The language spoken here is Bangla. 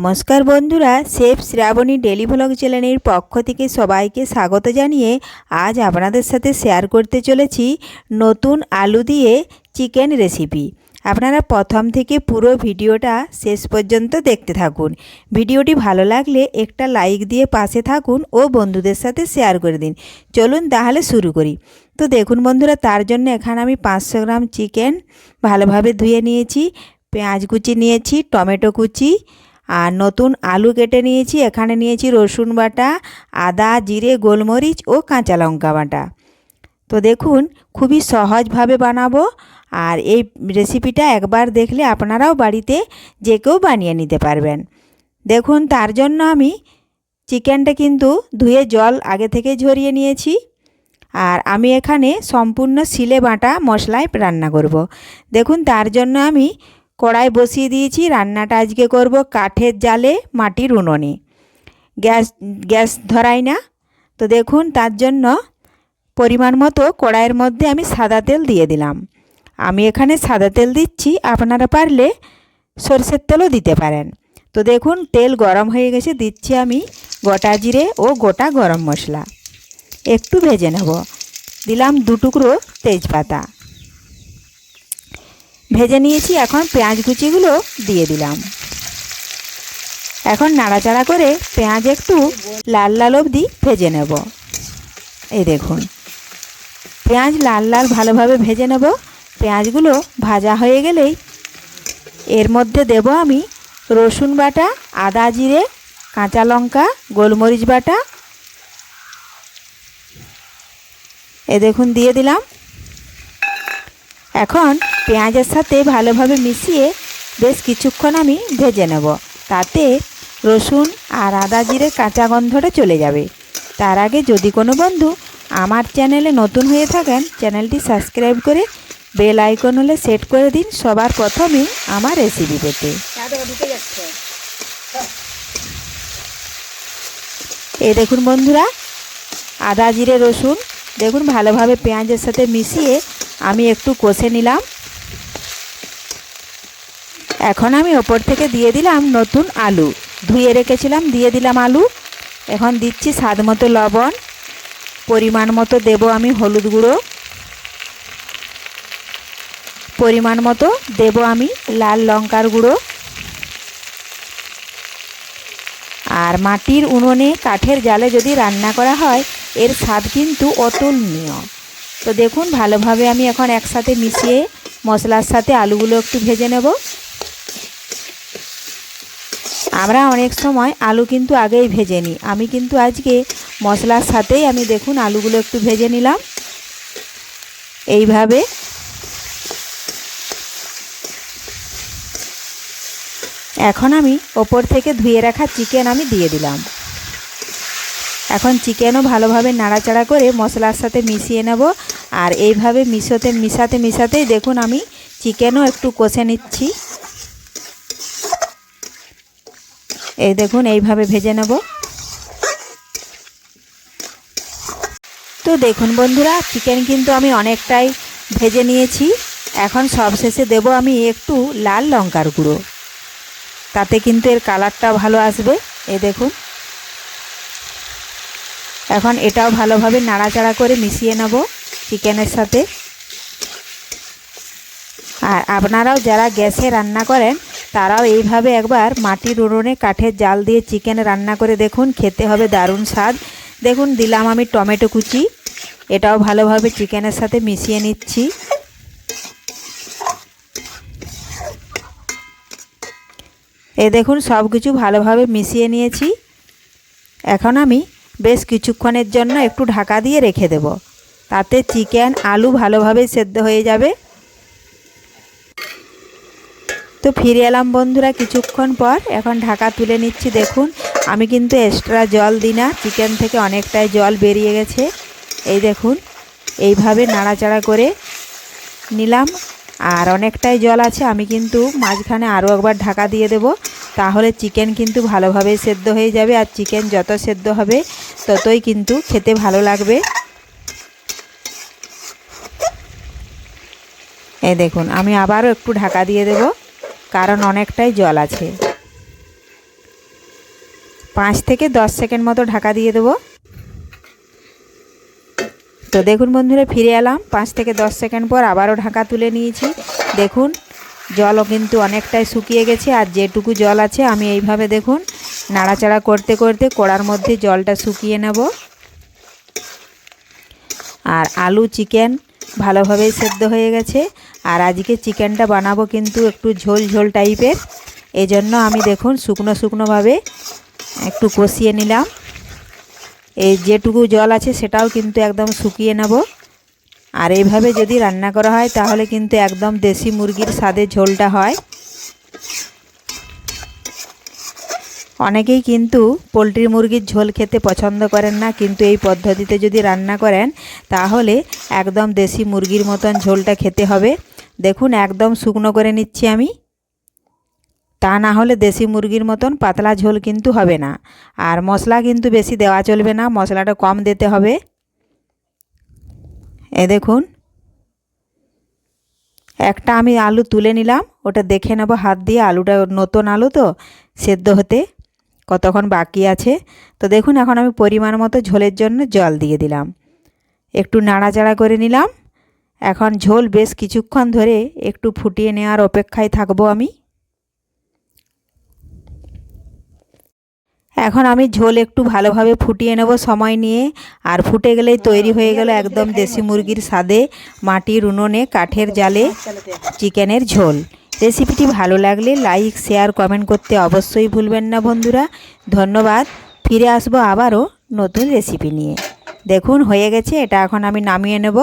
নমস্কার বন্ধুরা, শেফ শ্রাবণী ডেলি ভ্লগ চ্যানেলের পক্ষ থেকে সবাইকে স্বাগত জানিয়ে আজ আপনাদের সাথে শেয়ার করতে চলেছি নতুন আলু দিয়ে চিকেন রেসিপি। আপনারা প্রথম থেকে পুরো ভিডিওটা শেষ পর্যন্ত দেখতে থাকুন। ভিডিওটি ভালো লাগলে একটা লাইক দিয়ে পাশে থাকুন ও বন্ধুদের সাথে শেয়ার করে দিন। চলুন তাহলে শুরু করি। তো দেখুন বন্ধুরা, তার জন্য এখানে আমি 500 গ্রাম চিকেন ভালোভাবে ধুয়ে নিয়েছি, পেঁয়াজ কুচি নিয়েছি, টমেটো কুচি আর নতুন আলু কেটে নিয়েছি। এখানে নিয়েছি রসুন বাটা, আদা, জিরে, গোলমরিচ ও কাঁচা লঙ্কা বাটা। তো দেখুন, খুবই সহজভাবে বানাবো, আর এই রেসিপিটা একবার দেখলে আপনারাও বাড়িতে যে কেউ বানিয়ে নিতে পারবেন। দেখুন, তার জন্য আমি চিকেনটা কিন্তু ধুয়ে জল আগে থেকে ঝরিয়ে নিয়েছি, আর আমি এখানে সম্পূর্ণ শিলে বাটা মশলায় রান্না করব। দেখুন, তার জন্য আমি কড়াই বসিয়ে দিয়েছি। রান্নাটা আজকে করব কাঠের জালে, মাটির উনুনে, গ্যাস ধরাই না। তো দেখুন, তার জন্য পরিমাণ মতো কড়াইয়ের মধ্যে আমি সাদা তেল দিয়ে দিলাম। আমি এখানে সাদা তেল দিচ্ছি, আপনারা পারলে সরষের তেলও দিতে পারেন। তো দেখুন, তেল গরম হয়ে গেছে, দিচ্ছি আমি গোটা জিরে ও গোটা গরম মশলা, একটু ভেজে নেব। দিলাম 2 টুকরো তেজপাতা, ভেজে নিয়েছি। এখন পেঁয়াজ কুচিগুলো দিয়ে দিলাম। এখন নাড়াচাড়া করে পেঁয়াজ একটু লাল লাল অবধি ভেজে নেব। এই দেখুন, পেঁয়াজ লাল লাল ভালোভাবে ভেজে নেব। পেঁয়াজগুলো ভাজা হয়ে গেলেই এর মধ্যে দেব আমি রসুন বাটা, আদা, জিরে, কাঁচা লঙ্কা, গোলমরিচ বাটা। এ দেখুন, দিয়ে দিলাম। এখন পেঁয়াজের সাথে ভালোভাবে মিশিয়ে বেশ কিছুক্ষণ আমি ভেজে নেব, তাতে রসুন আর আদা জিরে কাঁচা গন্ধটা চলে যাবে। তার আগে যদি কোনো বন্ধু আমার চ্যানেলে নতুন হয়ে থাকেন, চ্যানেলটি সাবস্ক্রাইব করে বেল আইকন হলে সেট করে দিন সবার প্রথমে আমার রেসিপি পেতে। এই দেখুন বন্ধুরা, আদা জিরে রসুন দেখুন ভালোভাবে পেঁয়াজের সাথে মিশিয়ে আমি একটু কষে নিলাম। এখন আমি ওপর থেকে দিয়ে দিলাম নতুন আলু, ধুয়ে রেখেছিলাম, দিয়ে দিলাম আলু। এখন দিচ্ছি স্বাদ মতো লবণ, পরিমাণ মতো দেব আমি হলুদ গুঁড়ো, পরিমাণ মতো দেব আমি লাল লঙ্কার গুঁড়ো। আর মাটির উনুনে কাঠের জালে যদি রান্না করা হয়, এর স্বাদ কিন্তু অতুলনীয়। তো দেখুন, ভালোভাবে আমি এখন একসাথে মিশিয়ে মশলার সাথে আলুগুলো একটু ভেজে নেব। আমরা অনেক সময় আলু কিন্তু আগেই ভেজে নিই, আমি কিন্তু আজকে মশলার সাথেই আমি দেখুন আলুগুলো একটু ভেজে নিলাম। এইভাবে এখন আমি ওপর থেকে ধুয়ে রাখা চিকেন আমি দিয়ে দিলাম। এখন চিকেনও ভালোভাবে নাড়াচাড়া করে মশলার সাথে মিশিয়ে নেব। আর এইভাবে মিশাতেই দেখুন আমি চিকেনও একটু কষে নিচ্ছি। এই দেখুন, এইভাবে ভেজে নেব। তো দেখুন বন্ধুরা, চিকেন কিন্তু আমি অনেকটাই ভেজে নিয়েছি। এখন সবশেষে দেব আমি একটু লাল লঙ্কার গুঁড়ো, তাতে কিন্তু এর কালারটা ভালো আসবে। এই দেখুন, এখন এটাও ভালোভাবে নাড়াচাড়া করে মিশিয়ে নেব চিকেনের সাথে। আর আপনারাও যারা গ্যাসে রান্না করেন, তারাও এইভাবে একবার মাটির উনুনে কাঠের জাল দিয়ে চিকেন রান্না করে দেখুন, খেতে হবে দারুণ স্বাদ। দেখুন, দিলাম আমি টমেটো কুচি, এটাও ভালোভাবে চিকেনের সাথে মিশিয়ে নিচ্ছি। এই দেখুন, সব কিছু ভালোভাবে মিশিয়ে নিয়েছি। এখন আমি বেশ কিছুক্ষণের জন্য একটু ঢাকা দিয়ে রেখে দেব, তাতে চিকেন আলু ভালোভাবে সেদ্ধ হয়ে যাবে। তো ফিরে এলাম বন্ধুরা কিছুক্ষণ পর। এখন ঢাকা তুলে নিচ্ছি। দেখুন, আমি কিন্তু এক্সট্রা জল দিই না, চিকেন থেকে অনেকটাই জল বেরিয়ে গেছে। এই দেখুন, এইভাবে নাড়াচাড়া করে নিলাম। আর অনেকটাই জল আছে, আমি কিন্তু মাঝখানে আরও একবার ঢাকা দিয়ে দেব, তাহলে চিকেন কিন্তু ভালোভাবে সেদ্ধ হয়ে যাবে। আর চিকেন যত সেদ্ধ হবে ততই কিন্তু খেতে ভালো লাগবে। এই দেখুন, আমি আবারও একটু ঢাকা দিয়ে দেব, কারণ অনেকটাই জল আছে। 5 থেকে 10 সেকেন্ড মতো ঢাকা দিয়ে দেবো। তো দেখুন বন্ধুরা, ফিরে এলাম 5 থেকে 10 সেকেন্ড পর। আবারও ঢাকা তুলে নিয়েছি। দেখুন জলও কিন্তু অনেকটাই শুকিয়ে গেছে। আর যেটুকু জল আছে আমি এইভাবে দেখুন নাড়াচাড়া করতে করতে কড়ার মধ্যে জলটা শুকিয়ে নেব। আর আলু চিকেন ভালোভাবেই সেদ্ধ হয়ে গেছে। আর আজকে চিকেনটা বানাবো কিন্তু একটু ঝোল ঝোল টাইপের। এজন্য আমি দেখুন শুকনো শুকনোভাবে একটু কষিয়ে নিলাম। এই যেটুকু জল আছে সেটাও কিন্তু একদম শুকিয়ে নেব। আর এইভাবে যদি রান্না করা হয় তাহলে কিন্তু একদম দেশি মুরগির স্বাদে ঝোলটা হয়। অনেকেই কিন্তু পোলট্রি মুরগির ঝোল খেতে পছন্দ করেন না, কিন্তু এই পদ্ধতিতে যদি রান্না করেন তাহলে একদম দেশি মুরগির মতন ঝোলটা খেতে হবে। দেখুন একদম শুকনো করে নিচ্ছি আমি, তা না হলে দেশি মুরগির মতন পাতলা ঝোল কিন্তু হবে না। আর মশলা কিন্তু বেশি দেওয়া চলবে না, মশলাটা কম দিতে হবে। দেখুন একটা আমি আলু তুলে নিলাম, ওটা দেখে নেব হাত দিয়ে। আলুটা নতুন আলু তো সেদ্ধ হতে কতক্ষণ বাকি আছে। তো দেখুন এখন আমি পরিমাণ মতো ঝোলের জন্য জল দিয়ে দিলাম, একটু নাড়াচাড়া করে নিলাম। এখন ঝোল বেশ কিছুক্ষণ ধরে একটু ফুটিয়ে নেওয়ার অপেক্ষায় থাকবো আমি। এখন আমি ঝোল একটু ভালোভাবে ফুটিয়ে নেব সময় নিয়ে। আর ফুটে গেলেই তৈরি হয়ে গেল একদম দেশি মুরগির স্বাদে মাটির উনুনে কাঠের জালে চিকেনের ঝোল। রেসিপিটি ভালো লাগলে লাইক শেয়ার কমেন্ট করতে অবশ্যই ভুলবেন না বন্ধুরা। ধন্যবাদ। ফিরে আসবো আবারও নতুন রেসিপি নিয়ে। দেখুন হয়ে গেছে, এটা এখন আমি নামিয়ে নেব।